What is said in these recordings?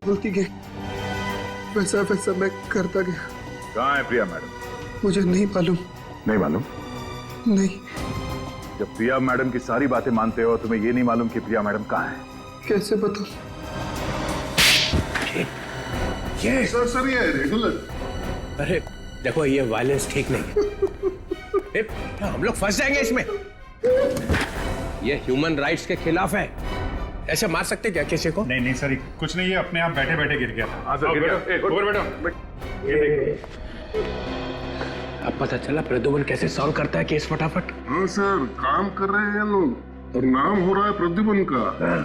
बोलती गई वैसा वैसा मैं करता गया। कहाँ है प्रिया मैडम? मुझे नहीं मालूम। नहीं मालूम? नहीं। जब प्रिया मैडम की सारी बातें मानते हो तुम्हें ये नहीं मालूम कि प्रिया मैडम कहाँ है? कैसे बताऊं? ये सर ये रेगुलर। अरे देखो ये वायलेंस ठीक नहीं है। हम लोग फंस जाएंगे इसमें। ये ह्यूमन राइट्स के खिलाफ है। ऐसे मार सकते क्या किसी को? नहीं सर, कुछ नहीं, ये अपने आप बैठे बैठे गिर गया था। अब पता चला प्रद्युमन कैसे सॉल्व करता है केस फटाफट। हाँ सर, काम कर रहे हैं लोग और नाम हो रहा है प्रद्युमन का।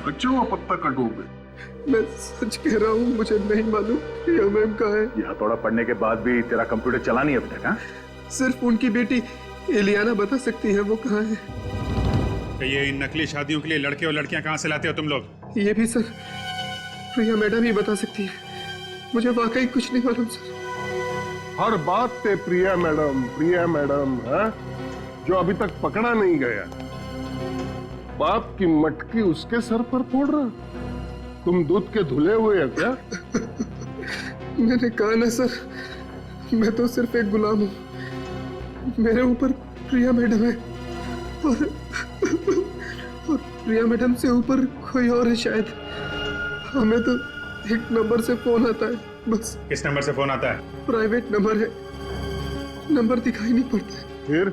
अच्छा हुआ पत्ता कटोगे। मैं सच कह रहा हूँ, मुझे नहीं मालूम प्रिया मैम कहाँ है। ये हथौड़ा पढ़ने के बाद भी तेरा कंप्यूटर चला नहीं अभी तक? हाँ, सिर्फ उनकी बेटी एलियाना बता सकती है वो कहाँ है। तो ये इन नकली शादियों के लिए लड़के और लड़कियां कहाँ से लाते हो तुम लोग? ये भी सर प्रिया मैडम ही बता सकती है। मुझे वाकई कुछ नहीं मालूम सर। हर बात पे प्रिया मैडम है, जो अभी तक पकड़ा नहीं गया। बाप की मटकी उसके सर पर फोड़ रहा। तुम दूध के धुले हुए हैं क्या? मैंने कहा ना सर, मैं तो सिर्फ एक गुलाम हूँ। मेरे ऊपर प्रिया मैडम है और प्रिया मैडम से ऊपर कोई और है शायद। हमें तो एक नंबर से फोन आता है बस। किस नंबर से फोन आता है? प्राइवेट नंबर है, नंबर दिखाई नहीं पड़ता है।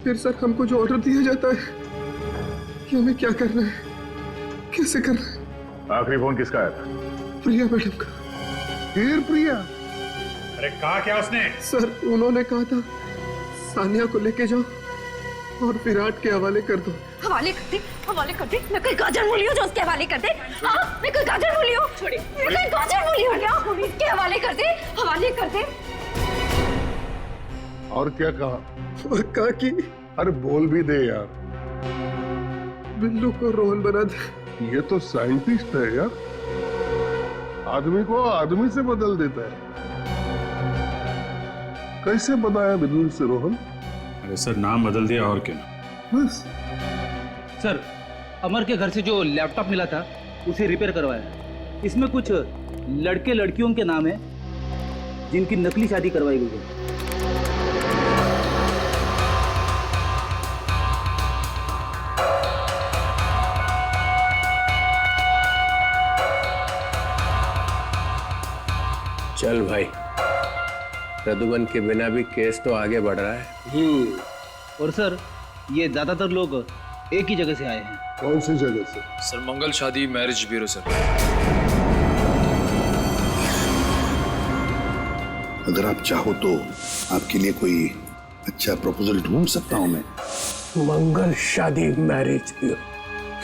फिर सर हमको जो ऑर्डर दिया जाता है कि हमें क्या करना है, कैसे करना है। आखिरी फोन किसका आया था? प्रिया मैडम का। फिर प्रिया? अरे कहा क्या उसने? सर उन्होंने कहा था सानिया को लेके जाओ और विराट के हवाले कर दो। हवाले कर दे। मैं कोई गाजर मूली हूँ जो उसके हवाले कर दे? हाँ, मैं कोई गाजर मूली हूँ? छोड़िए, मैं कोई गाजर मूली हूँ क्या? उसके हवाले कर दे। और क्या कहा? और कहा कि अरे बोल भी दे यार। बिल्लू को रोहन बना दे। ये तो साइंटिस्ट है यार, आदमी को आदमी से बदल देता है। कैसे बनाया बिल्लू से रोहन? अरे सर, नाम बदल दिया और क्या। बस। सर, अमर के घर से जो लैपटॉप मिला था उसे रिपेयर करवाया। इसमें कुछ लड़के लड़कियों के नाम है जिनकी नकली शादी करवाई गई है। चल भाई, प्रद्युमन के बिना भी केस तो आगे बढ़ रहा है। और सर, ये ज्यादातर लोग एक ही जगह से आए हैं। कौन सी जगह से? सर, मंगल शादी मैरिज ब्यूरो सर। अगर आप चाहो तो आपके लिए कोई अच्छा प्रपोजल ढूंढ सकता हूं मैं। मंगल शादी मैरिज ब्यूरो?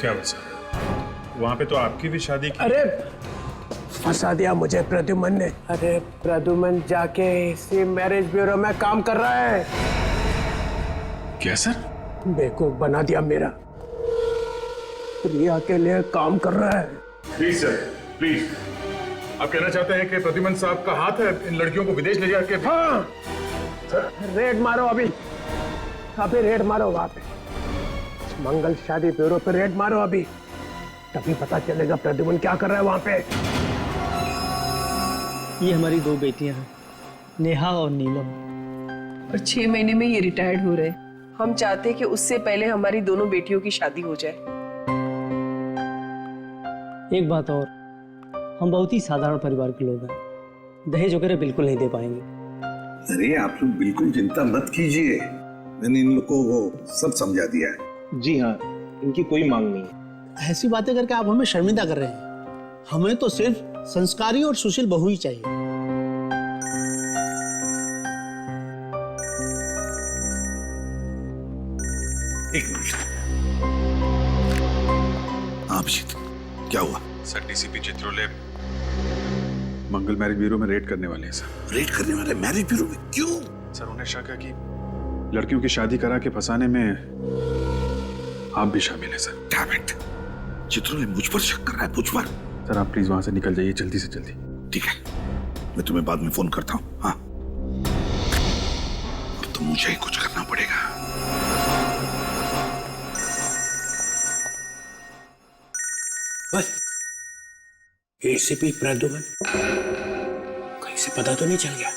क्या वैसा? वहाँ पे तो आपकी भी शादी की। अरे फंसा दिया मुझे प्रद्युमन ने। अरे प्रद्युमन जाके इसी मैरिज ब्यूरो में काम कर रहा है। क्या सर? बेवकूफ बना दिया मेरा। प्रिया के लिए काम कर रहा है। Please sir, please. आप कहना चाहते हैं कि प्रद्युमन साहब का हाथ है इन लड़कियों को विदेश ले जाके? हाँ रेड मारो, अभी रेड मारो वहां पे, मंगल शादी ब्यूरो पे रेड मारो अभी, तभी पता चलेगा प्रद्युमन क्या कर रहा है वहां पे। ये हमारी दो बेटियां हैं, नेहा और नीलम। और 6 महीने में ये रिटायर्ड हो रहे हैं। हम चाहते हैं कि उससे पहले हमारी दोनों बेटियों की शादी हो जाए। एक बात और, हम बहुत ही साधारण परिवार के लोग हैं, दहेज वगैरह बिल्कुल नहीं दे पाएंगे। अरे आप लोग बिल्कुल चिंता मत कीजिए, मैंने इन लोग को वो सब समझा दिया है। जी हाँ, इनकी कोई मांग नहीं है। ऐसी बातें करके आप हमें शर्मिंदा कर रहे हैं। हमें तो सिर्फ संस्कारी और सुशील बहू ही चाहिए। एक मिनट। आप क्या हुआ? सर, डीसीपी चित्रोले मंगल मैरिज ब्यूरो में रेड करने वाले हैं सर। रेड करने वाले मैरिज ब्यूरो में? क्यों? सर, उन्हें शक है कि लड़कियों की शादी करा के फंसाने में आप भी शामिल हैं सर। डैम इट, चित्रोले मुझ पर शक कर रहा है, मुझ पर। सर, आप प्लीज वहां से निकल जाइए जल्दी से जल्दी। ठीक है, मैं तुम्हें बाद में फोन करता हूँ। हाँ, अब तो मुझे ही कुछ करना पड़ेगा। एसीपी प्रद्युमन, कहीं से पता तो नहीं चल गया?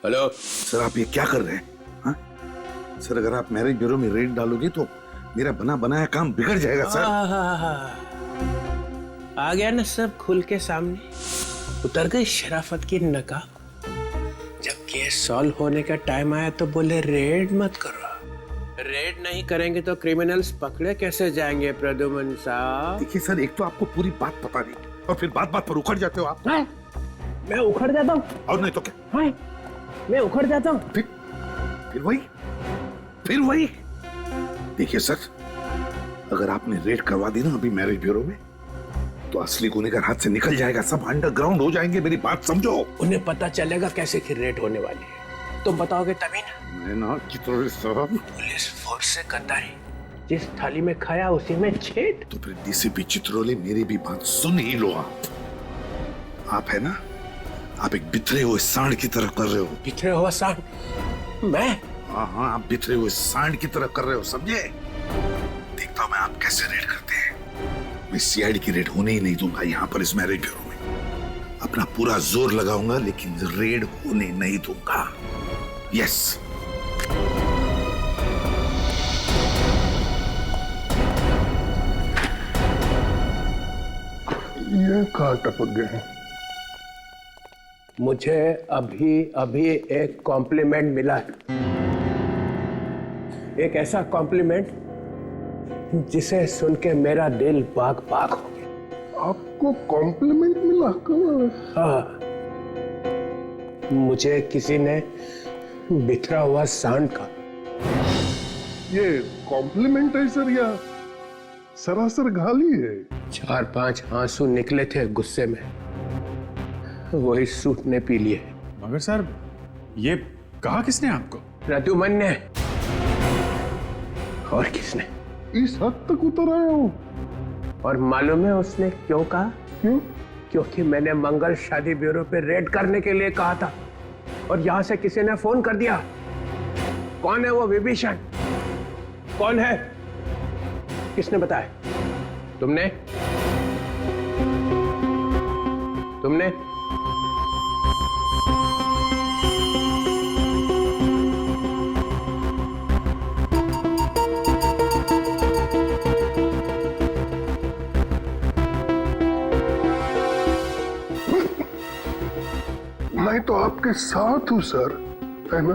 हेलो सर, आप ये क्या कर रहे हैं? हाँ? सर, अगर आप मैरिज ब्यूरो में रेड डालोगे तो मेरा बना बनाया काम बिगड़ जाएगा सर। आ गया ना सब खुल के सामने, उतर गई शराफत की नकाब। जब केस सॉल्व होने का टाइम आया तो बोले रेड मत करो। रेड नहीं करेंगे तो क्रिमिनल्स पकड़े कैसे जाएंगे प्रद्युमन साहब? देखिए सर, एक तो आपको पूरी बात पता नहीं और फिर बात बात पर उखड़ जाते हो आप। मैं उखड़ जाता हूँ? और नहीं तो क्या? मैं उखड़ जाता हूँ? फिर वही। देखिए सर, अगर आपने रेड करवा दी ना अभी मैरिज ब्यूरो में, तो असली गुनहगार हाथ से निकल जाएगा, सब अंडरग्राउंड हो जाएंगे। मेरी बात समझो। उन्हें पता चलेगा कैसे कि रेड होने वाली है? तुम बताओगे तभी ना। मैं ना चित्रोले साहब, पुलिस फोर्स से कताई, जिस थाली में खाया उसी में छेद। तो फिर डीसीपी चित्रोले, मेरी भी बात सुन ही लो। आप है ना, आप एक बिखरे हुए सांड की तरह कर रहे हो। बिखरे हुआ सांड? मैं? हाँ, आप बिखरे हुए सांड की तरह कर रहे हो, समझे? देखता हूं मैं आप कैसे रेड करते हैं। मैं सीआईडी की रेड होने ही नहीं दूंगा यहाँ पर इस मैरिज ब्यूरो में। अपना पूरा जोर लगाऊंगा लेकिन रेड होने नहीं दूंगा। यस। ये कहाँ टपक गए हैं? मुझे अभी एक कॉम्प्लीमेंट मिला है। एक ऐसा कॉम्प्लीमेंट जिसे सुन के मेरा दिल बाग बाग हो गया। आपको कॉम्प्लीमेंट मिला? कब? हाँ, मुझे किसी ने बिखरा हुआ सांड का। ये कॉम्प्लीमेंट है सर या सरासर गाली है? 4-5 आंसू निकले थे गुस्से में, वही सूट ने पी लिए। मगर सर, ये कहा किसने आपको? प्रद्युमन ने। और किसने? इस हद तक उतर आया हूं। और मालूम है उसने क्यों कहा? क्यों? क्योंकि मैंने मंगल शादी ब्यूरो पे रेड करने के लिए कहा था और यहां से किसी ने फोन कर दिया। कौन है वो विभीषण? कौन है? किसने बताया? तुमने? मैं तो आपके साथ हूं सर, है ना?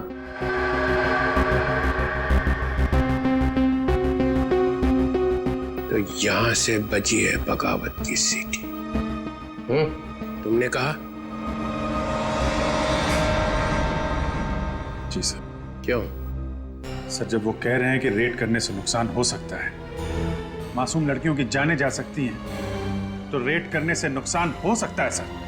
तो यहां से बजी है बगावत की सीटी। तुमने कहा? जी सर। क्यों? सर, जब वो कह रहे हैं कि रेड करने से नुकसान हो सकता है, मासूम लड़कियों की जानें जा सकती हैं, तो रेड करने से नुकसान हो सकता है सर।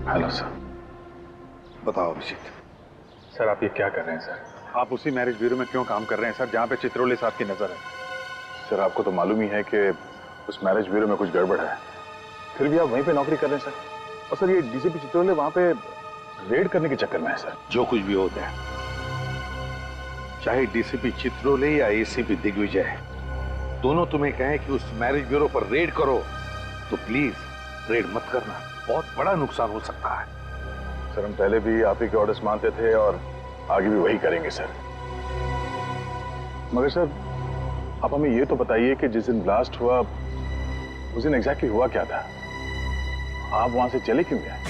Hello sir. बताओ अभिजीत। सर, आप ये क्या कर रहे हैं सर? आप उसी मैरिज ब्यूरो में क्यों काम कर रहे हैं सर, जहाँ पे चित्रोले साहब की नजर है? सर, आपको तो मालूम ही है कि उस मैरिज ब्यूरो में कुछ गड़बड़ है, फिर भी आप वहीं पे नौकरी कर रहे हैं सर। और सर, ये डीसीपी चित्रोले वहां पे रेड करने के चक्कर में है सर। जो कुछ भी होता है, चाहे डीसीपी चित्रोले या एसीपी दिग्विजय, दोनों तुम्हें कहें कि उस मैरिज ब्यूरो पर रेड करो, तो प्लीज रेड मत करना। बहुत बड़ा नुकसान हो सकता है। सर, हम पहले भी आप ही के ऑर्डर्स मानते थे और आगे भी वही करेंगे सर। मगर सर, आप हमें ये तो बताइए कि जिस दिन ब्लास्ट हुआ उस दिन एग्जैक्टली हुआ क्या था? आप वहां से चले क्यों गए?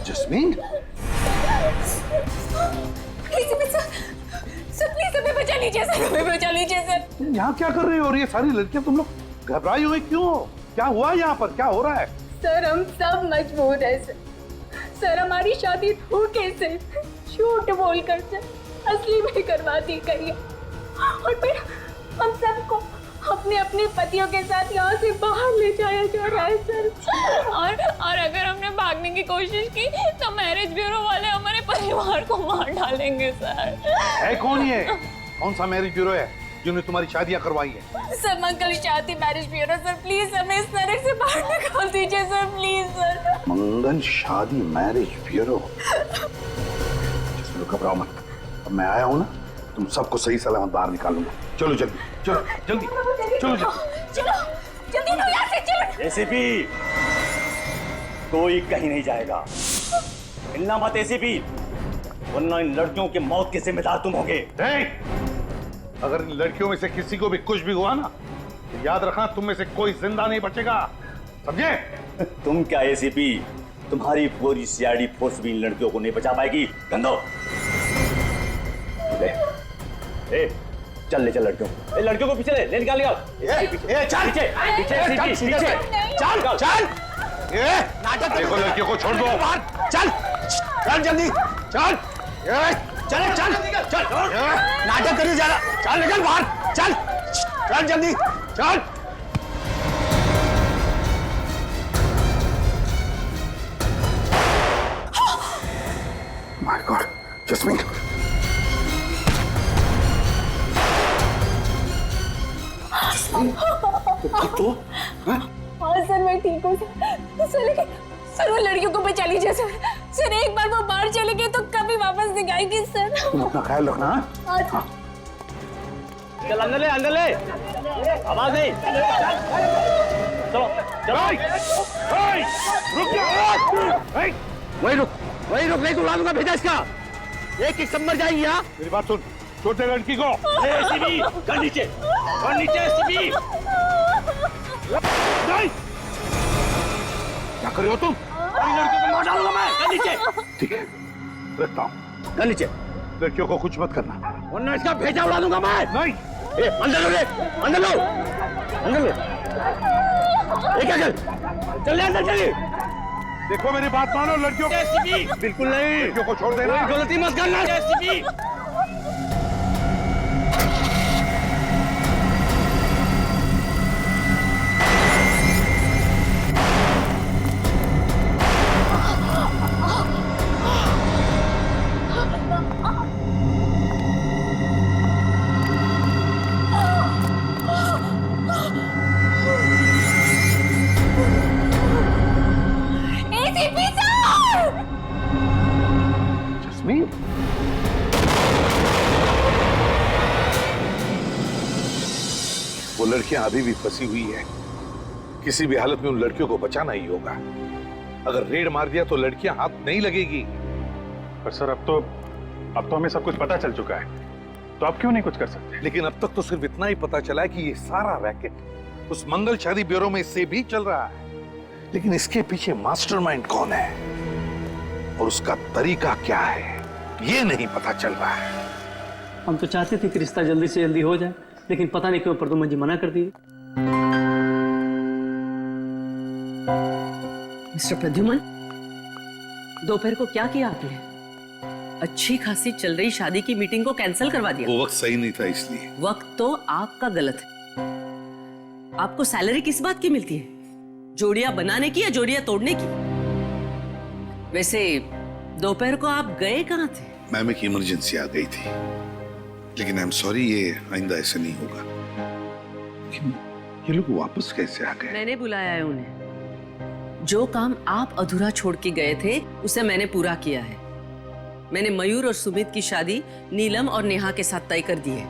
जस्मीन, यहाँ क्या कर रही हो? और ये सारी लड़कियां तुम लोग घबराई हुई क्यों? क्या हुआ यहाँ पर? क्या हो रहा है? सर हम सब मजबूर हैं सर हमारी शादी धोखे से झूठ बोलकर से असली में करवा दी गई है और फिर हम सबको अपने अपने पतियों के साथ यहाँ से बाहर ले जाया जा रहा है सर। और अगर हमने भागने की कोशिश की तो मैरिज ब्यूरो वाले हमारे परिवार को मार डालेंगे सर। है कौन ये? कौन सा मैरिज ब्यूरो है जिन्होंने तुम्हारी शादियां करवाई है? सर मंगल शादी मैरिज ब्यूरो सर, प्लीज हमें इस तरह से बाहर निकाल दीजिए सर, प्लीज सर। मंगल शादी मैरिज ब्यूरो? घबराओ मत, अब मैं आया हूं ना, तुम सबको सही सलामत बाहर निकालूंगा। चलो जल्दी, चलो जल्दी, चलो चलो जल्दी लो यहाँ से, चलो। एसीपी कोई कहीं नहीं जाएगा, मिलना मत एसीपी, वरना इन लड़कियों के मौत के जिम्मेदार तुम होगे। अगर इन लड़कियों में से किसी को भी कुछ भी हुआ ना, तो याद रखना तुम में से कोई जिंदा नहीं बचेगा, समझे? तुम क्या एसीपी, तुम्हारी पूरी सीआईडी फोर्स भी इन लड़कियों को नहीं बचा पाएगी। गंदो चल ले, चल लड़कियों को पीछे ले निकाल लिया। चल पीछे चल चल, नाटक देखो, लड़कियों को छोड़ दो, चल चल जल्दी चल चल चल चल, नाटक करिए ज्यादा, चल निकल बाहर, चल चल जल्दी चल। माय गॉड, जस्मीन तो हाँ सर मैं ठीक हूँ सर, लेकिन सर वो लड़कियों को बचा लीजिए सर। सर एक बार वो बाहर चले गए तो कभी वापस नहीं आएंगे सर। तुम अपना ख्याल रखना। हाँ चल अंदर ले, आवाज नहीं, चलो चलो। रुक जा, वही रुक नहीं तो उड़ा दूंगा, भेजा इसका, एक सब मर जाएंगी। यहाँ मेरी बात सुन, छोटे लड़की को एसीपी कर नीचे एसीपी। क्या कर रहे हो तुम? लड़कियों को मार डालूंगा मैं, कर नीचे। ठीक है, रखता हूँ, कर नीचे, लड़कियों को कुछ मत करना, वरना इसका भेजा उड़ा दूंगा मैं। नहीं, अंदर लो, अंदर लो, अंदर लो, चल अंदर चलिए। देखो मेरी बात मानो, लड़कियों को एसीपी बिल्कुल नहीं, लड़कियों को छोड़ देना, गलती मत करना एसीपी। जस्मीन, वो लड़कियां अभी भी फंसी हुई है, किसी भी हालत में उन लड़कियों को बचाना ही होगा। अगर रेड मार दिया तो लड़कियां हाथ नहीं लगेगी। पर सर अब तो हमें सब कुछ पता चल चुका है, तो आप क्यों नहीं कुछ कर सकते? लेकिन अब तक तो सिर्फ इतना ही पता चला है कि ये सारा रैकेट उस मंगल शादी ब्यूरो में से भी चल रहा है, लेकिन इसके पीछे मास्टरमाइंड कौन है और उसका तरीका क्या है, ये नहीं पता चल रहा है। हम तो चाहते थे कि रिश्ता जल्दी से जल्दी हो जाए, लेकिन पता नहीं क्यों प्रदुमन जी मना कर दिए। मिस्टर प्रद्युमन, दोपहर को क्या किया आपने? अच्छी खासी चल रही शादी की मीटिंग को कैंसिल करवा दिया। वो वक्त सही नहीं था इसलिए। वक्त तो आपका गलत है। आपको सैलरी किस बात की मिलती है? जोड़ियां बनाने की या जोड़ियां तोड़ने की? वैसे दोपहर को आप गए कहाँ थे? मैम एक इमरजेंसी आ गई थी, लेकिन आई एम सॉरी, ये आइंदा ऐसे नहीं होगा। ये लोग वापस कैसे आ गए? मैंने बुलाया है उन्हें। जो काम आप अधूरा छोड़ के गए थे उसे मैंने पूरा किया है। मैंने मयूर और सुमित की शादी नीलम और नेहा के साथ तय कर दी है।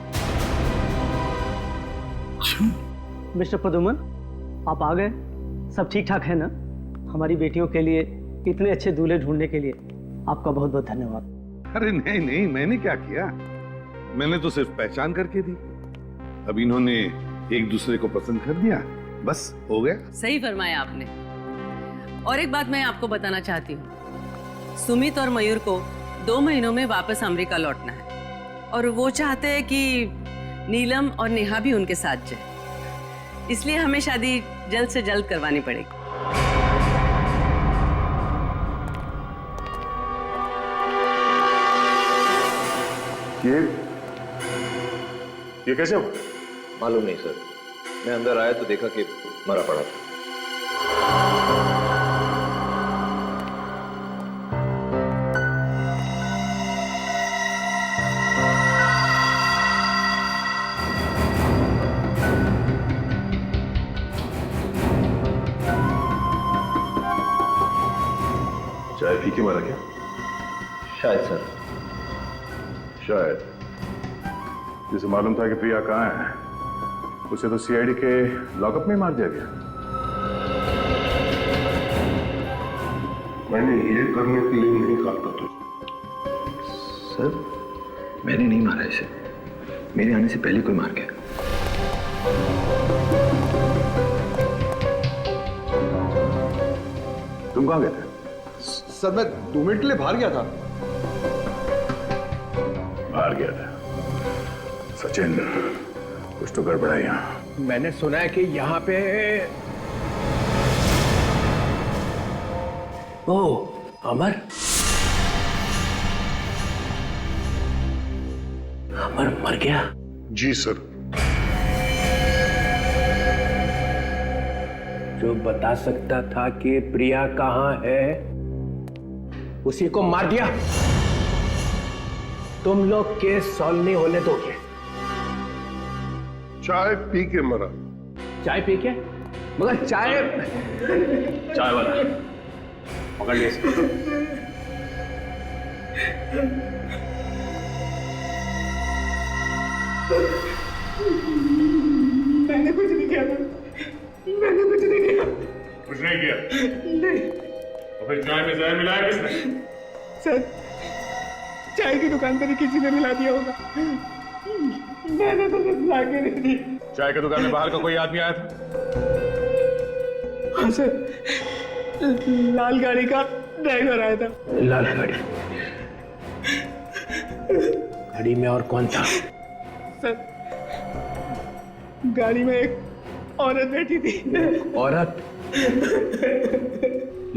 मिस्टर प्रदुमन, आप आ गए, सब ठीक ठाक है ना? हमारी बेटियों के लिए इतने अच्छे दूल्हे ढूंढने के लिए आपका बहुत बहुत धन्यवाद। अरे नहीं नहीं, मैंने क्या किया, मैंने तो सिर्फ पहचान करके दी। अब इन्होंने एक दूसरे को पसंद कर दिया, बस हो गया। सही फरमाया आपने। और एक बात मैं आपको बताना चाहती हूँ, सुमित और मयूर को 2 महीनों में वापस अमेरिका लौटना है और वो चाहते हैं कि नीलम और नेहा भी उनके साथ जाए, इसलिए हमें शादी जल्द से जल्द करवानी पड़ेगी। ये कैसे हुआ? मालूम नहीं सर, मैं अंदर आया तो देखा कि मरा पड़ा था। चाय पी के मारा क्या? शायद सर। शायद। जिसे मालूम था कि प्रिया कहाँ है, उसे तो सीआईडी के लॉकअप में मार दिया गया। मैंने ये करने के लिए नहीं कहा था तुझे। सर, मैंने नहीं मारा इसे, मेरे आने से पहले कोई मार गया। तुम कहाँ गए थे? सर मैं 2 मिनट के लिए बाहर गया था। बाहर गया था? सचिन, कुछ तो गड़बड़ है यहाँ। मैंने सुना है कि यहाँ पे अमर मर गया। जी सर। जो बता सकता था कि प्रिया कहाँ है, उसी को मार दिया। तुम लोग केस सॉल्व नहीं होने दोगे। चाय पी के मरा। चाय पी के? मगर चाय वाला पकड़ लिया। मैंने कुछ नहीं किया। मैंने कुछ नहीं किया। कुछ नहीं किया? नहीं। तो फिर चाय में जहर मिलाया किसने? सर, चाय की दुकान पर ही किसी ने मिला दिया होगा। मैंने तो कुछ ला के नहीं दी। चाय की दुकान में बाहर का कोई आदमी आया था? हाँ सर, लाल गाड़ी का ड्राइवर आया था। लाल गाड़ी में और कौन था? सर, गाड़ी में एक औरत बैठी थी। औरत?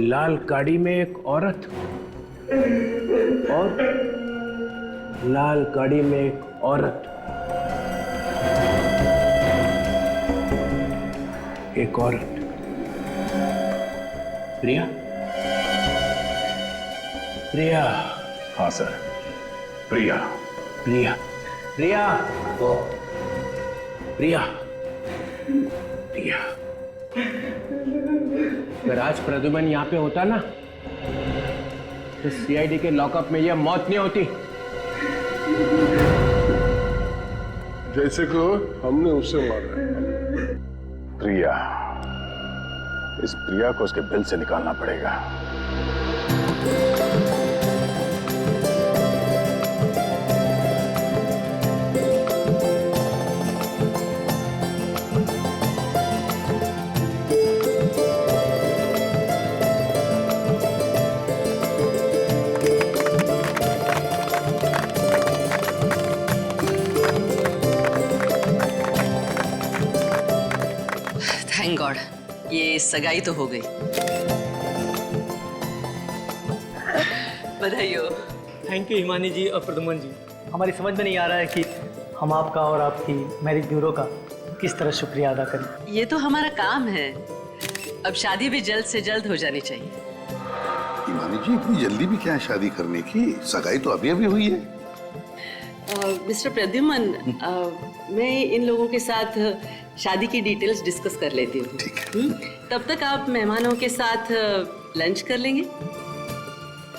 लाल गाड़ी में एक औरत और लाल गाड़ी में एक औरत, एक औरत। प्रिया? प्रिया? हाँ सर, प्रिया। प्रिया? प्रिया? प्रिया? प्रिया? अगर आज प्रद्युमन यहाँ पे होता ना, तो सीआईडी के लॉकअप में यह मौत नहीं होती। जैसे को हमने उसे मारा है। प्रिया, इस प्रिया को उसके बिल से निकालना पड़ेगा। थैंक गॉड, ये सगाई तो हो गई। बधाई हो। थैंक यू हिमानी जी और प्रद्युमन जी। हमारी समझ में नहीं आ रहा है कि हम आपका और आपकी मैरिज ब्यूरो का किस तरह शुक्रिया अदा करें। ये तो हमारा काम है। अब शादी भी जल्द से जल्द हो जानी चाहिए। हिमानी जी, इतनी जल्दी भी क्या है शादी करने की? सगाई तो अभी अभी हुई है। मिस्टर प्रद्युमन, मैं इन लोगों के साथ शादी की डिटेल्स डिस्कस कर लेती हूँ। ठीक है। तब तक आप मेहमानों के साथ लंच कर लेंगे?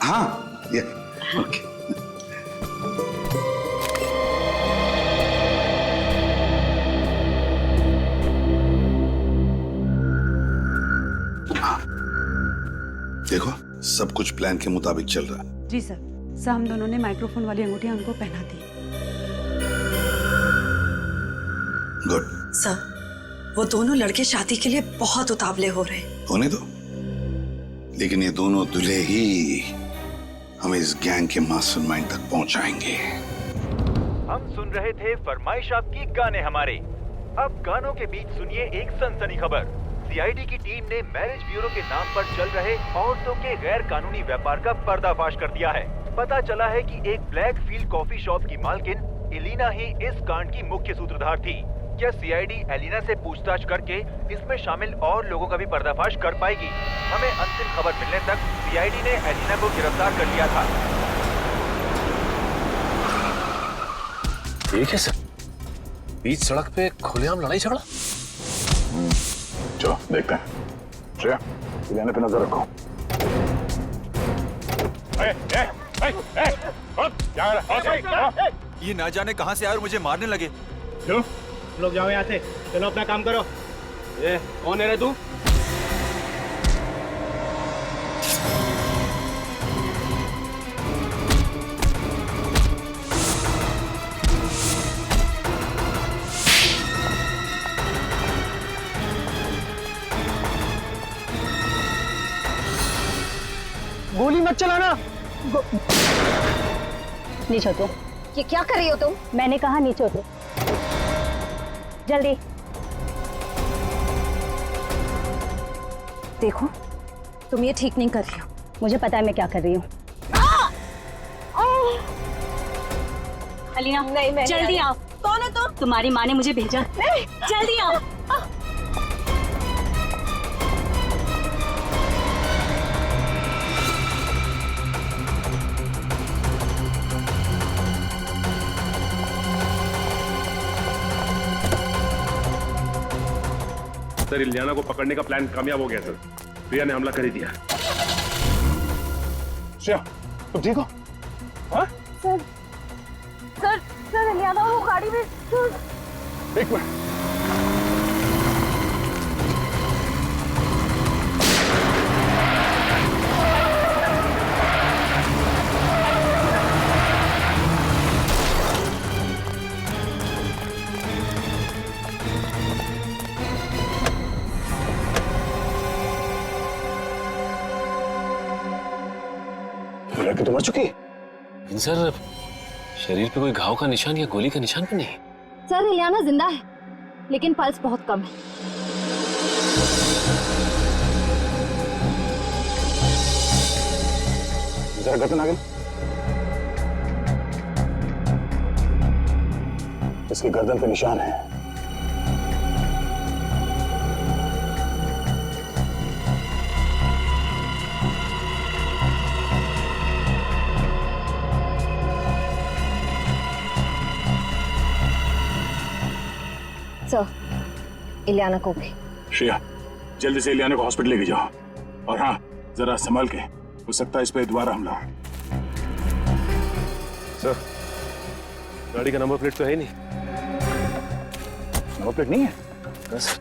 हाँ, ये ओके। देखो, सब कुछ प्लान के मुताबिक चल रहा है। जी सर, हम दोनों ने माइक्रोफोन वाली अंगूठियां उनको पहना दी। गुड। सर, वो दोनों लड़के शादी के लिए बहुत उतावले हो रहे हैं। होने दो, लेकिन ये दोनों दूल्हे ही हमें इस गैंग के मास्टरमाइंड तक पहुंचाएंगे। हम सुन रहे थे फरमाइश आपकी गाने हमारे। अब गानों के बीच सुनिए एक सनसनी खबर। सीआईडी की टीम ने मैरिज ब्यूरो के नाम पर चल रहे औरतों के गैर कानूनी व्यापार का पर्दाफाश कर दिया है। पता चला है कि एक ब्लैक फील्ड कॉफी शॉप की मालकिन एलिना ही इस कांड की मुख्य सूत्रधार थी। क्या सीआईडी एलिना से पूछताछ करके इसमें शामिल और लोगों का भी पर्दाफाश कर पाएगी? हमें अंतिम खबर मिलने तक सीआईडी ने एलिना को गिरफ्तार कर लिया था। ठीक है सर, बीच सड़क पे खुलेआम लड़ाई झगड़ा। चलो देखते हैं। श्रेया, एलिना पे नजर रखो। ये ना जाने कहां से आए और मुझे मारने लगे। चलो लोग जाओ यहाँ से, चलो अपना काम करो। ये कौन है रे तू? गोली मत चलाना। नीचे उतरो। ये क्या कर रही हो तुम? मैंने कहा नीचे उतरो, जल्दी। देखो तुम ये ठीक नहीं कर रही हो। मुझे पता है मैं क्या कर रही हूँ। अलिया, जल्दी आओ। कौन है तुम? तुम्हारी माँ ने मुझे भेजा। जल्दी आओ। सर, इलियाना को पकड़ने का प्लान कामयाब हो गया सर। प्रिया ने हमला कर ही दिया। श्रेया, तुम ठीक हो? हाँ? सर, सर, सर, इलियाना वो गाड़ी में। एक मिनट। कि तो मर चुकी। सर, शरीर पे कोई घाव का निशान या गोली का निशान भी नहीं। सर, इलियाना जिंदा है, लेकिन पल्स बहुत कम है। जरा गर्दन आगे। इसकी गर्दन पे निशान है। सर, इलियाना को भी। श्रेया, जल्दी से इलियाना को हॉस्पिटल लेके जाओ। और हाँ, जरा संभाल के, हो सकता है इस पे दोबारा हमला हो। सर, गाड़ी का नंबर प्लेट तो है नहीं। नंबर प्लेट नहीं है? बस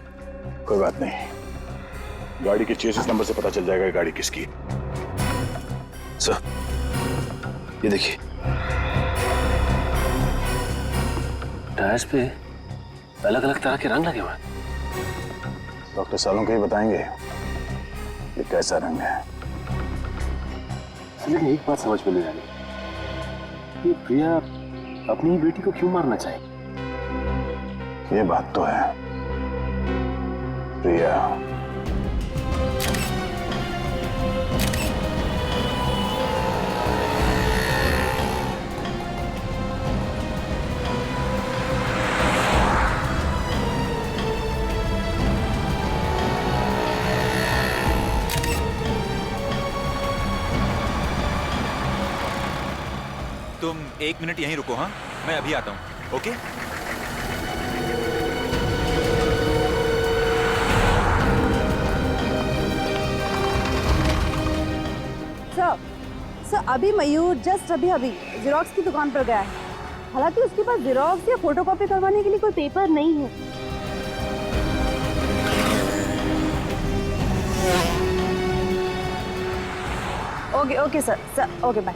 कोई बात नहीं, गाड़ी के चेसिस नंबर से पता चल जाएगा गाड़ी किसकी। सर, ये देखिए, टायर्स पे अलग अलग तरह के रंग लगे हुए हैं। डॉक्टर सालों के ही बताएंगे ये कैसा रंग है। लेकिन एक बात समझ में नहीं आ रही, ये प्रिया अपनी ही बेटी को क्यों मारना चाहिए? ये बात तो है। प्रिया तुम 1 मिनट यहीं रुको। हाँ, मैं अभी आता हूँ। ओके? सर, अभी मयूर जस्ट अभी जेरोक्स की दुकान पर गया है। हालांकि उसके पास जेरोक्स या फोटोकॉपी करवाने के लिए कोई पेपर नहीं है। Okay sir, okay bye.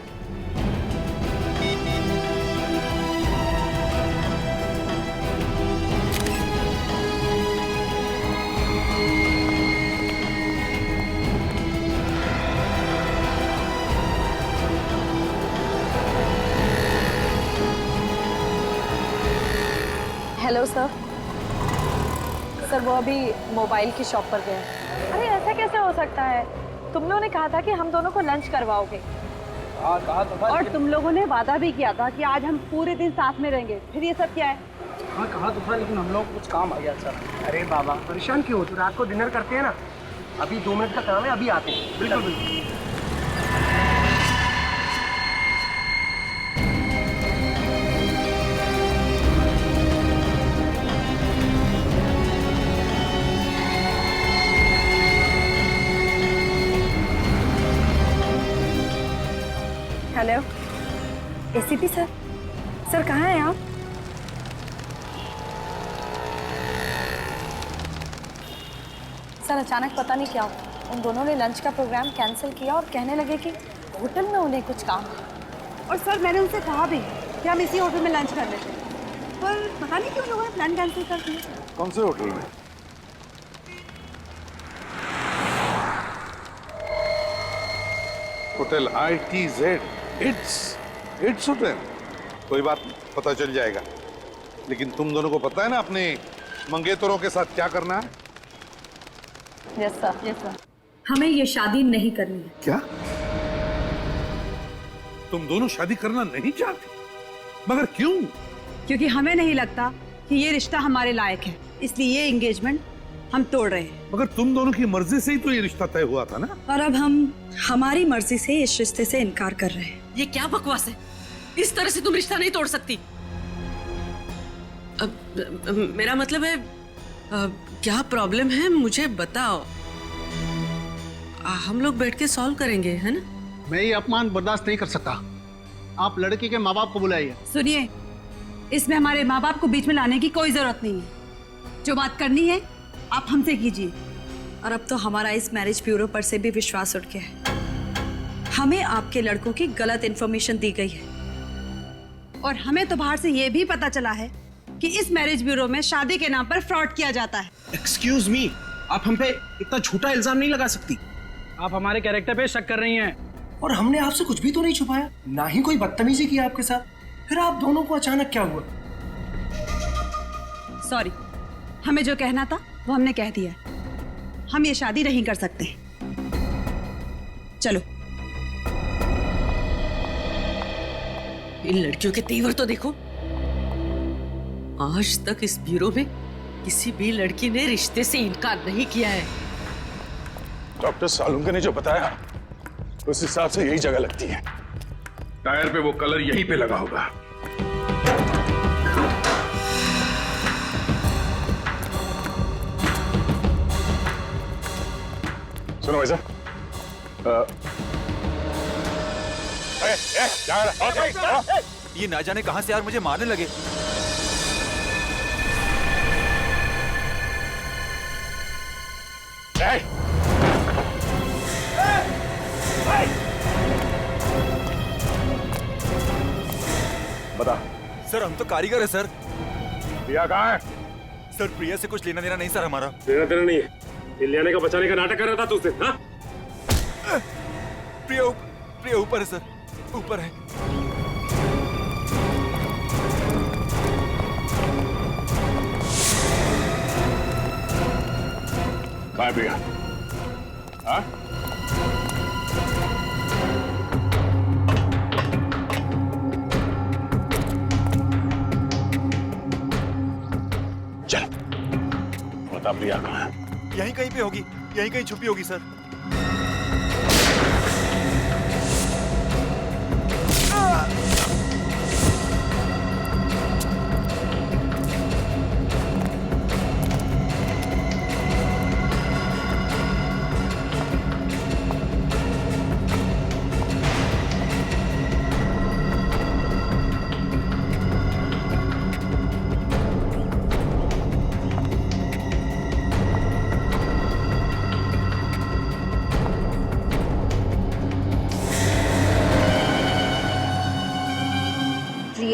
Hello sir. Sir, वो अभी मोबाइल की शॉप पर गए। अरे ऐसा कैसे हो सकता है? तुम लोगों ने कहा था कि हम दोनों को लंच करवाओगे। हाँ कहा तो था। और तुम लोगों ने वादा भी किया था कि आज हम पूरे दिन साथ में रहेंगे, फिर ये सब क्या है? हाँ कहा तो था, लेकिन हम लोग को कुछ काम आ गया सर। अरे बाबा परेशान क्यों हो, तो रात को डिनर करते हैं ना, अभी 2 मिनट का काम है, अभी आते हैं। बिल्कुल बिल्कुल। हेलो एसीपी सर, सर कहाँ हैं आप? सर अचानक पता नहीं क्या हुआ, उन दोनों ने लंच का प्रोग्राम कैंसिल किया और कहने लगे कि होटल में उन्हें कुछ काम है। और सर मैंने उनसे कहा भी कि हम इसी होटल में लंच कर लेते, पर पता नहीं क्यों लोगों ने प्लान कैंसिल कर दिया। कौन से होटल में? Hotel ITZ। It's hotel. कोई बात नहीं, पता चल जाएगा। लेकिन तुम दोनों को पता है ना अपने मंगेतरों के साथ क्या करना है? Yes sir, yes sir. हमें ये शादी नहीं करनी है। क्या तुम दोनों शादी करना नहीं चाहती? मगर क्यों? क्योंकि हमें नहीं लगता कि ये रिश्ता हमारे लायक है, इसलिए ये एंगेजमेंट हम तोड़ रहे हैं। मगर तुम दोनों की मर्जी से ही तो ये रिश्ता तय हुआ था ना। और अब हम हमारी मर्जी से इस रिश्ते से इनकार कर रहे हैं। ये क्या बकवास है? इस तरह से तुम रिश्ता नहीं तोड़ सकती। मेरा मतलब है क्या प्रॉब्लम है मुझे बताओ, हम लोग बैठ के सॉल्व करेंगे, है ना? मैं ये अपमान बर्दाश्त नहीं कर सकता। आप लड़के के माँ बाप को बुलाइए। सुनिए, इसमें हमारे माँ बाप को बीच में लाने की कोई जरूरत नहीं है। जो बात करनी है आप हमसे कीजिए। और अब तो हमारा इस मैरिज ब्यूरो पर से भी विश्वास उठ गया है। हमें आपके लड़कों की गलत इन्फॉर्मेशन दी गई है। और हमें तो बाहर से ये भी पता चला है कि इस मैरिज ब्यूरो में शादी के नाम पर फ्रॉड किया जाता है। एक्सक्यूज मी, आप हम पे इतना झूठा इल्जाम नहीं लगा सकती। आप हमारे कैरेक्टर पे शक कर रही हैं। और हमने आपसे कुछ भी तो नहीं छुपाया, ना ही कोई बदतमीजी की आपके साथ। फिर आप दोनों को अचानक क्या हुआ? सॉरी, हमें जो कहना था वो हमने कह दिया। हम ये शादी नहीं कर सकते। चलो। इन लड़कियों के तेवर तो देखो। आज तक इस ब्यूरो में किसी भी लड़की ने रिश्ते से इनकार नहीं किया है। डॉक्टर सालुंके ने जो बताया उस हिसाब से यही जगह लगती है। टायर पे वो कलर यहीं पे लगा होगा। सुनो भाई साहब, ये ना जाने कहां से यार मुझे मारने लगे। बता। सर हम तो कारीगर है सर। प्रिया कहाँ है? सर प्रिया से कुछ लेना देना नहीं सर हमारा। लेना देना नहीं है, इलियाना का बचाने का नाटक कर रहा था तुझसे। हाँ? प्रिया ऊपर है सर, ऊपर है। बाय प्रिया। हाँ? चल बता प्रिया कहाँ है? यहीं कहीं पे होगी, यहीं कहीं छुपी होगी सर।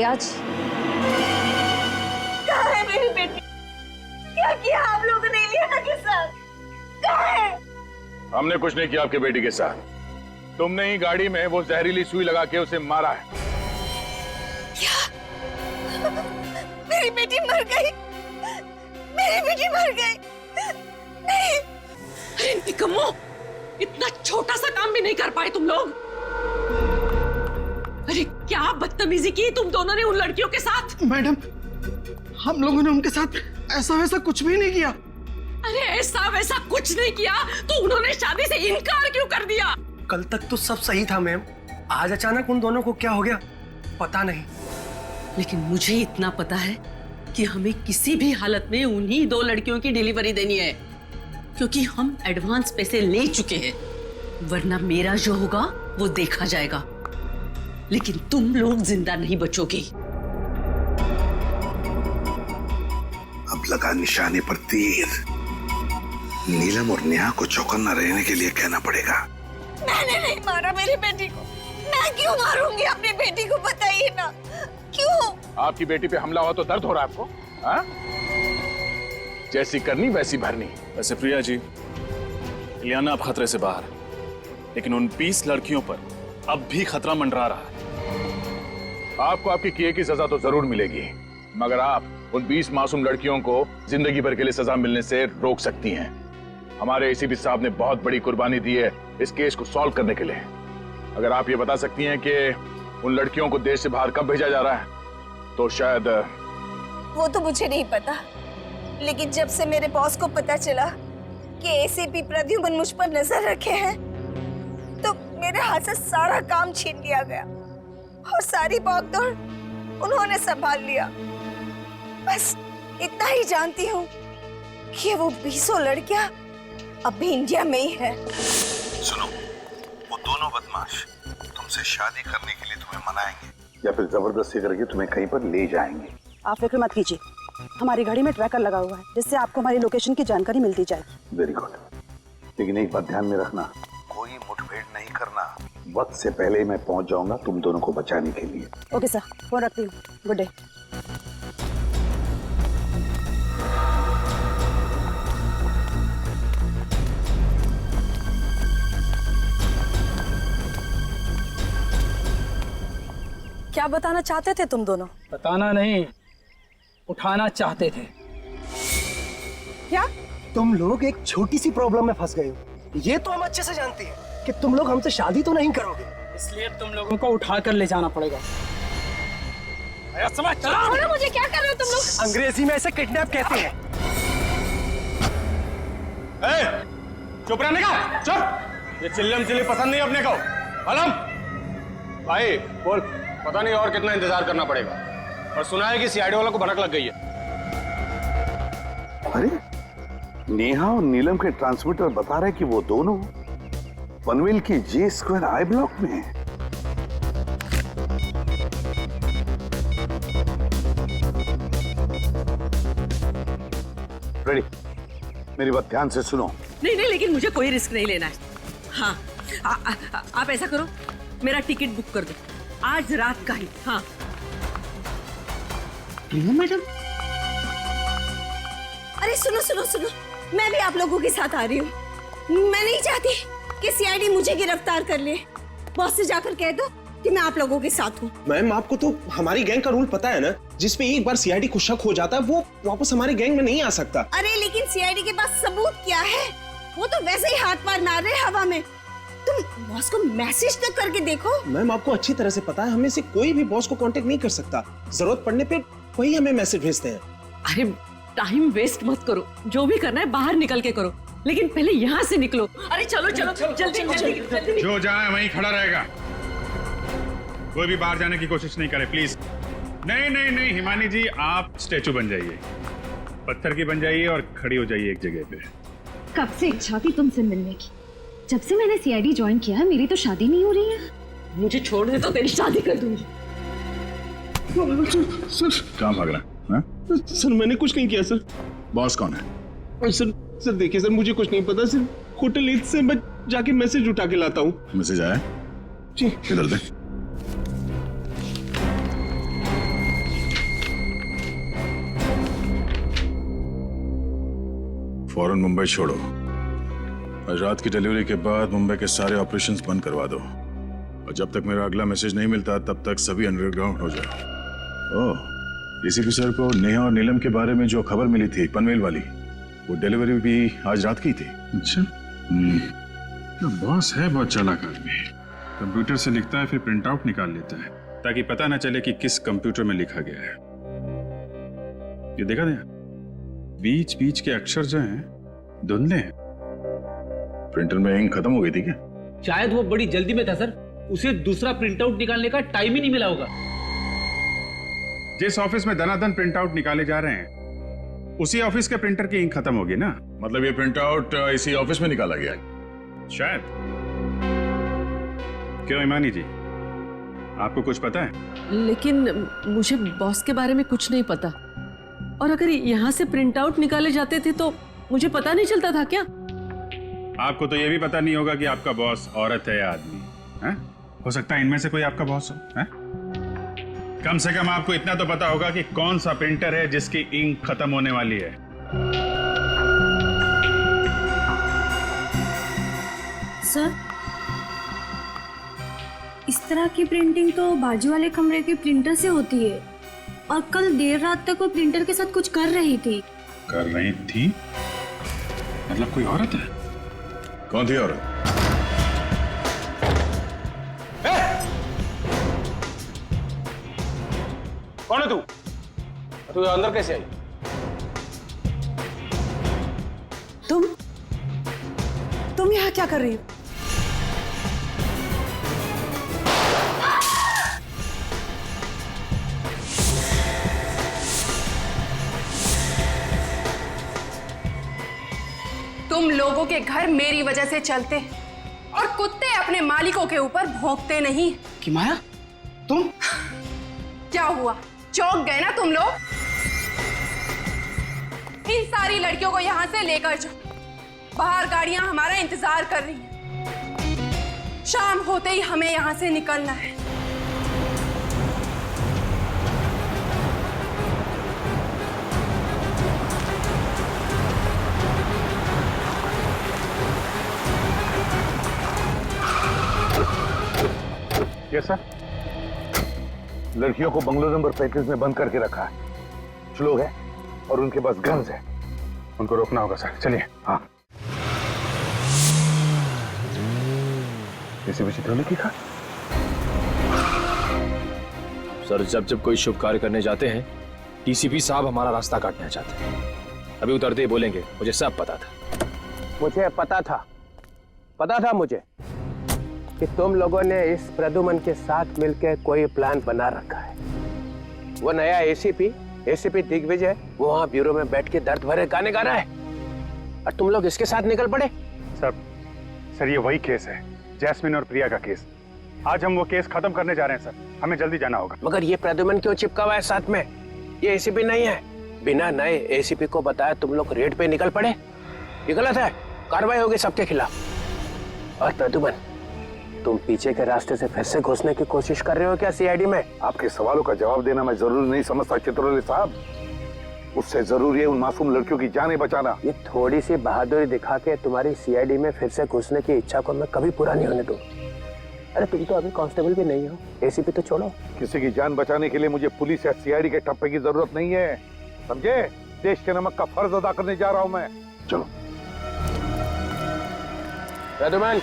आज कहाँ है मेरी बेटी? क्या किया आप लोगों ने इलियाना के साथ? कहाँ है? हमने कुछ नहीं किया आपके बेटी के साथ। तुमने ही गाड़ी में वो जहरीली सुई लगा के उसे मारा है। क्या? मेरी बेटी मर गई? मेरी बेटी मर गई? नहीं। अरे निकम्मो, इतना छोटा सा काम भी नहीं कर पाए तुम लोग। अरे क्या बदतमीजी की तुम दोनों ने उन लड़कियों के साथ? मैडम, हम लोगों ने उनके साथ ऐसा वैसा कुछ भी नहीं किया। अरे ऐसा वैसा कुछ नहीं किया तो उन्होंने शादी से इनकार क्यों कर दिया? कल तक तो सब सही था मैम, आज अचानक उन दोनों को क्या हो गया पता नहीं। लेकिन मुझे इतना पता है कि हमें किसी भी हालत में उन्हीं 2 लड़कियों की डिलीवरी देनी है, क्योंकि हम एडवांस पैसे ले चुके हैं, वरना मेरा जो होगा वो देखा जाएगा। लेकिन तुम लोग जिंदा नहीं बचोगे। अब लगा निशाने पर तीर। नीलम और नेहा को चौकन्ना रहने के लिए कहना पड़ेगा। मैंने नहीं मारा मेरी बेटी को। मैं क्यों मारूंगी अपनी बेटी को, बताइए ना क्यों? आपकी बेटी पे हमला हुआ तो दर्द हो रहा है आपको? हाँ? जैसी करनी वैसी भरनी। वैसे प्रिया जी, इलियाना अब खतरे से बाहर, लेकिन उन 20 लड़कियों पर अब भी खतरा मंडरा रहा है। आपको आपके किए की सजा तो जरूर मिलेगी, मगर आप उन 20 मासूम लड़कियों को जिंदगी भर के लिए सजा मिलने से रोक सकती हैं। हमारे एसीपी साहब ने बहुत बड़ी कुर्बानी दी है इस केस को सॉल्व करने के लिए। अगर आप ये बता सकती हैं कि उन लड़कियों को देश से बाहर कब भेजा जा रहा है, तो शायद। वो तो मुझे नहीं पता, लेकिन जब से मेरे बॉस को पता चला कि एसीपी प्रद्युमन मुझ पर नजर रखे हैं, तो मेरे हाथ से सारा काम छीन लिया गया और सारी भागदौड़ उन्होंने संभाल लिया। बस इतना ही जानती हूँ कि वो 20 लड़कियां अभी इंडिया में ही है। सुनो, वो दोनों बदमाश तुमसे शादी करने के लिए तुम्हें मनाएंगे या फिर जबरदस्ती करके तुम्हें कहीं पर ले जाएंगे। आप फिक्र मत कीजिए, हमारी गाड़ी में ट्रैकर लगा हुआ है जिससे आपको हमारी लोकेशन की जानकारी मिलती जाएगी। वेरी गुड, लेकिन एक बात ध्यान में रखना, कोई मुठभेड़ नहीं करना। वक्त से पहले मैं पहुंच जाऊंगा तुम दोनों को बचाने के लिए। ओके सर, फोन रखती हूँ। Good day. क्या बताना चाहते थे तुम दोनों? बताना नहीं, उठाना चाहते थे। क्या? तुम लोग एक छोटी सी प्रॉब्लम में फंस गए हो। ये तो हम अच्छे से जानते हैं कि तुम लोग हमसे शादी तो नहीं करोगे, इसलिए तुम लोगों को उठा कर ले जाना पड़ेगा। समझ चलो। मुझे क्या कर रहे हो तुम लोग? अंग्रेजी में ऐसे किडनैप कहते हैं। चुप रहने का, चुप। ये चिल्लम चिल्ली पसंद नहीं अपने को। आलम भाई बोल, पता नहीं और कितना इंतजार करना पड़ेगा। और सुना है कि सीआईडी वालों को भनक लग गई है। अरे नेहा और नीलम के ट्रांसमीटर बता रहे कि वो दोनों पनवेल की J² I ब्लॉक में हैं। रेडी, मेरी बात ध्यान से सुनो। नहीं नहीं, लेकिन मुझे कोई रिस्क नहीं लेना है। हाँ, आप ऐसा करो, मेरा टिकट बुक कर दो आज रात का ही। हाँ मैडम। अरे सुनो सुनो सुनो, मैं भी आप लोगों के साथ आ रही हूँ। मैं नहीं चाहती कि सीआईडी मुझे गिरफ्तार कर ले। बॉस से जाकर कह दो कि मैं आप लोगों के साथ हूँ। मैम, आपको तो हमारी गैंग का रूल पता है ना, जिसमें एक बार सीआईडी को शक हो जाता है वो वापस हमारी गैंग में नहीं आ सकता। अरे लेकिन सीआईडी के पास सबूत क्या है? वो तो वैसे ही हाथ पार मार रहे हवा में। तुम बॉस को मैसेज तक करके देखो। मैम, आपको अच्छी तरह से पता है हमें से कोई भी बॉस को कांटेक्ट नहीं कर सकता। जरूरत पड़ने पे वही हमें मैसेज भेजते हैं। अरे टाइम वेस्ट मत करो, जो भी करना है बाहर निकल के करो, लेकिन पहले यहाँ से निकलो। अरे चलो चलो जल्दी जल्दी। जो जाए वहीं खड़ा रहेगा, कोई भी बाहर जाने की कोशिश नहीं करे प्लीज। नहीं नहीं नहीं हिमानी जी, आप स्टैचू बन जाइए, पत्थर की बन जाइए और खड़ी हो जाइए एक जगह पे। कब से इच्छा थी तुमसे मिलने की। जब से मैंने सीआईडी ज्वाइन किया है मेरी तो शादी नहीं हो रही है। मुझे छोड़ दे तो तेरी शादी कर दूंगी। सर कहाँ भाग रहा है? सर मैंने कुछ नहीं किया सर। बॉस कौन है? सर देखिए सर, मुझे कुछ नहीं पता। सिर्फ होटल ईद से मैं जाके मैसेज उठा के लाता हूँ। मैसेज आया जी, इधर दे। फौरन मुंबई छोड़ो। आज रात की डिलीवरी के बाद मुंबई के सारे ऑपरेशंस बंद करवा दो, और जब तक मेरा अगला मैसेज नहीं मिलता तब तक सभी अंडरग्राउंड हो जाओ। ओह, डीसीपी सर को नेहा और नीलम के बारे में जो खबर मिली थी पनवेल वाली, वो डिलीवरी भी आज रात की थी। अच्छा, तो बॉस है बहुत चालाक आदमी, कंप्यूटर से लिखता है फिर प्रिंट आउट निकाल लेता है। ताकि पता ना चले कि किस कंप्यूटर में लिखा गया है। ये देखा ना, बीच बीच के अक्षर जो हैं धुंधले हैं। प्रिंटर में इंक खत्म हो गई थी क्या? शायद वो बड़ी जल्दी में था सर, उसे दूसरा प्रिंट आउट निकालने का टाइम ही नहीं मिला होगा। जिस ऑफिस में दनादन प्रिंट आउट निकाले जा रहे हैं उसी ऑफिस के प्रिंटर की इंक खत्म होगी ना। मतलब ये प्रिंट आउट इसी ऑफिस में निकाला गया? शायद। क्यों हिमानी जी, आपको कुछ पता है? लेकिन मुझे बॉस के बारे में कुछ नहीं पता, और अगर यहाँ से प्रिंट आउट निकाले जाते थे तो मुझे पता नहीं चलता था क्या? आपको तो ये भी पता नहीं होगा कि आपका बॉस औरत है या आदमी है? हो सकता है इनमें से कोई आपका बॉस हो है? कम से कम आपको इतना तो पता होगा कि कौन सा प्रिंटर है जिसकी इंक खत्म होने वाली है। सर, इस तरह की प्रिंटिंग तो बाजू वाले कमरे के प्रिंटर से होती है, और कल देर रात तक वो प्रिंटर के साथ कुछ कर रही थी। कर रही थी? मतलब कोई औरत है? कौन थी औरत? कौन है तू? तू अंदर कैसे आई? तुम यहाँ क्या कर रही हो? तुम लोगों के घर मेरी वजह से चलते और कुत्ते अपने मालिकों के ऊपर भौंकते नहीं। कि माया, तुम क्या हुआ, चौंक गए ना तुम लोग? इन सारी लड़कियों को यहाँ से लेकर जाओ, बाहर गाड़ियां हमारा इंतजार कर रही हैं। शाम होते ही हमें यहाँ से निकलना है। Yes sir. लड़कियों को बंगलो नंबर 35 में बंद करके रखा है। कुछ लोग हैं और उनके पास गन्स है। उनको रोकना होगा सर, चलिए। हाँ। एसीपी चित्रों ने की कहा? सर, जब जब कोई शुभ कार्य करने जाते हैं डीसीपी साहब हमारा रास्ता काटना चाहते हैं। अभी उतरते ही बोलेंगे मुझे सब पता था। मुझे पता था मुझे कि तुम लोगों ने इस प्रद्युमन के साथ मिलकर कोई प्लान बना रखा है। वो नया एसीपी दिग्विजय वो वहां ब्यूरो में बैठ के दर्द भरे गाने गा रहा है और तुम लोग इसके साथ निकल पड़े। सर ये वही केस है, जैस्मिन और प्रिया का केस। आज हम वो केस खत्म करने जा रहे हैं सर, हमें जल्दी जाना होगा। मगर ये प्रद्युमन क्यों चिपका हुआ है साथ में? ये एसीपी नहीं है। बिना नए एसीपी को बताया तुम लोग रेड पे निकल पड़े। ये गलत है, कार्रवाई होगी सबके खिलाफ। और प्रद्युमन, तुम पीछे के रास्ते से फिर से घुसने की कोशिश कर रहे हो क्या सीआईडी में? आपके सवालों का जवाब देना मैं जरूरी नहीं समझता चित्रोले साहब। उससे जरूरी है उन मासूम लड़कियों की जानें बचाना। ये थोड़ी सी बहादुरी दिखा के तुम्हारी सीआईडी में फिर से घुसने की इच्छा को मैं कभी पूरा नहीं होने दूंगा। अरे तुम तो अभी कांस्टेबल भी नहीं हो, एसीपी तो छोड़ो। किसी की जान बचाने के लिए मुझे पुलिस या सीआईडी के ठप्पे की जरूरत नहीं है, समझे? देश के नमक का फर्ज अदा करने जा रहा हूं मैं। चलो। प्रद्युमन,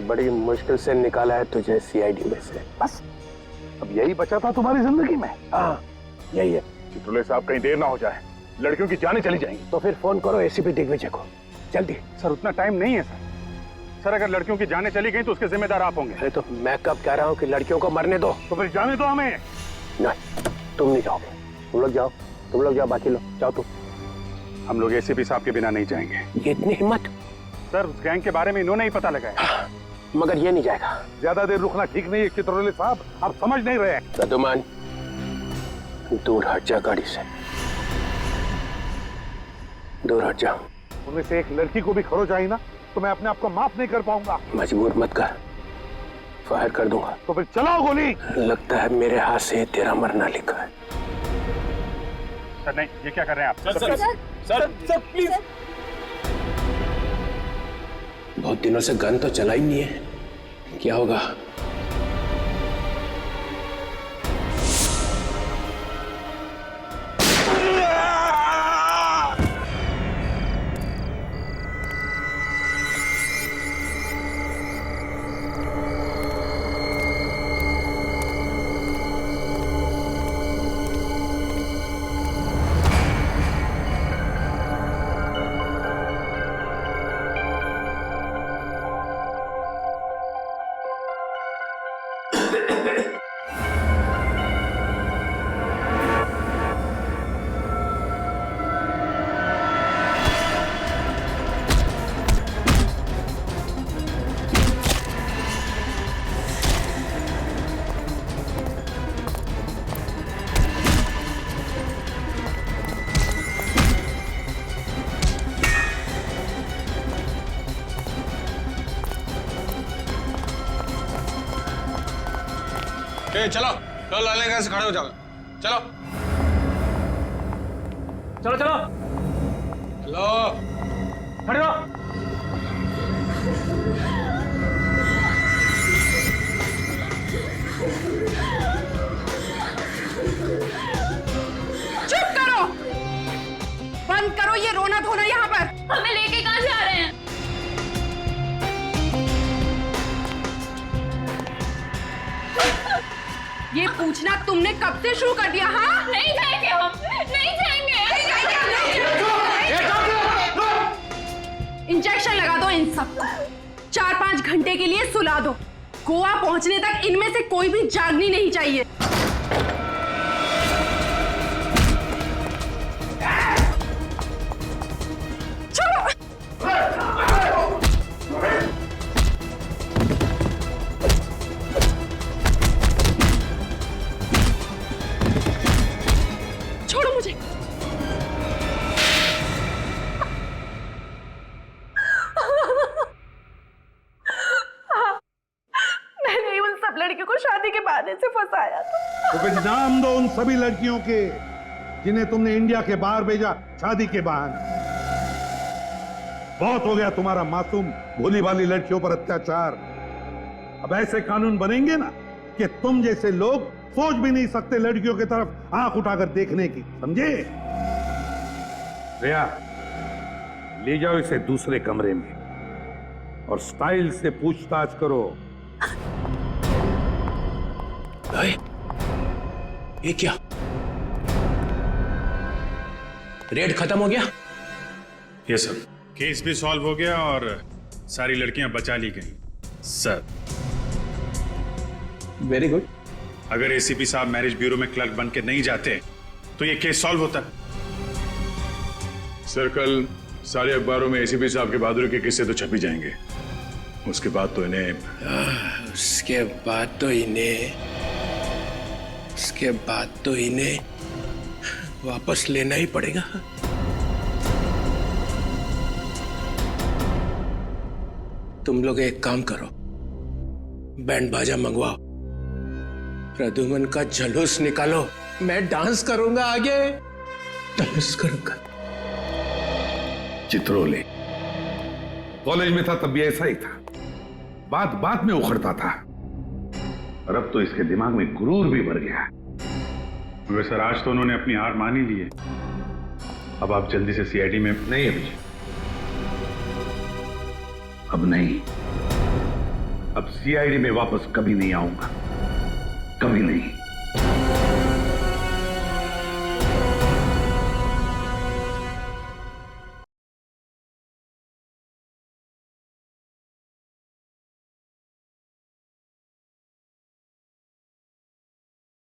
बड़ी मुश्किल से निकाला है तुझे सीआईडी में से। बस अब यही बचा था तुम्हारी जिंदगी में? हाँ, यही है। चित्रोले साहब कहीं देर ना हो जाए, लड़कियों की जानें चली जाएंगी। तो फिर फोन करो एसीपी दिग्विजय को, जल्दी। सर उतना टाइम नहीं है सर, अगर लड़कियों की जानें चली गई तो उसके जिम्मेदार आप होंगे। अरे तो मैं कब कह रहा हूँ कि लड़कियों को मरने दो? तो फिर जाने दो हमें। नहीं, तुम नहीं जाओगे। तुम लोग जाओ, बाकी लोग जाओ। तुम। हम लोग एसीपी साहब के बिना नहीं जाएंगे। ये इतनी हिम्मत? सर उस गैंग के बारे में इन्होंने ही पता लगाया। मगर ये नहीं जाएगा। ज्यादा देर रुकना ठीक नहीं है चित्रोले साहब, आप समझ नहीं रहे। प्रद्युमन, दूर हट जा, गाड़ी से दूर हट जा। उनमें से एक लड़की को भी खरोच आई ना तो मैं अपने आप को माफ नहीं कर पाऊंगा। मजबूर मत कर, फायर कर दूंगा। तो फिर चलाओ गोली। लगता है मेरे हाथ से तेरा मरना लिखा है। सर नहीं, ये क्या कर रहे हैं आप? Sir please. बहुत दिनों से गन तो चला ही नहीं है, क्या होगा? चलो चलो, लाने का खड़े हो जाओ, चलो चलो चलो चलो, खड़े हो। चुप करो, बंद करो ये रोना धोना यहाँ पर। हमें लेके कहाँ जा रहे हैं? ये पूछना तुमने कब से शुरू कर दिया? हाँ, नहीं जाएंगे हम, नहीं जाएंगे। इंजेक्शन लगा दो इन सबको, 4-5 घंटे के लिए सुला दो। गोवा पहुंचने तक इनमें से कोई भी जागनी नहीं चाहिए। छोड़ो मुझे। मैंने उन सब लड़कियों को शादी के बहाने से फंसाया था। तो फिर नाम दो उन सभी लड़कियों के जिन्हें तुमने इंडिया के बाहर भेजा शादी के बहाने। बहुत हो गया तुम्हारा मासूम भोली भाली लड़कियों पर अत्याचार। अब ऐसे कानून बनेंगे ना कि तुम जैसे लोग सोच भी नहीं सकते लड़कियों की तरफ आंख उठाकर देखने की, समझे? रिया, ले जाओ इसे दूसरे कमरे में और स्टाइल से पूछताछ करो। भाई, ये क्या? रेड खत्म हो गया? ये सर, केस भी सॉल्व हो गया और सारी लड़कियां बचा ली गई सर। Very good. अगर एसीपी साहब मैरिज ब्यूरो में क्लर्क बन के नहीं जाते तो ये केस सॉल्व होता। सर, कल सारे अखबारों में एसीपी साहब के बहादुरी के किस्से तो छप ही जाएंगे। उसके बाद तो इन्हें वापस लेना ही पड़ेगा। तुम लोग एक काम करो, बैंड बाजा मंगवाओ, प्रद्युमन का जलूस निकालो, मैं डांस करूंगा, आगे डांस करूंगा। चित्रोले कॉलेज में था तब भी ऐसा ही था, बात बात में उखड़ता था, और अब तो इसके दिमाग में गुरूर भी भर गया। वे सर, आज तो उन्होंने अपनी हार मान ही ली है। अब आप जल्दी से सीआईडी में। नहीं अभिजीत, अब नहीं। अब सीआईडी में वापस कभी नहीं आऊंगा, कभी नहीं।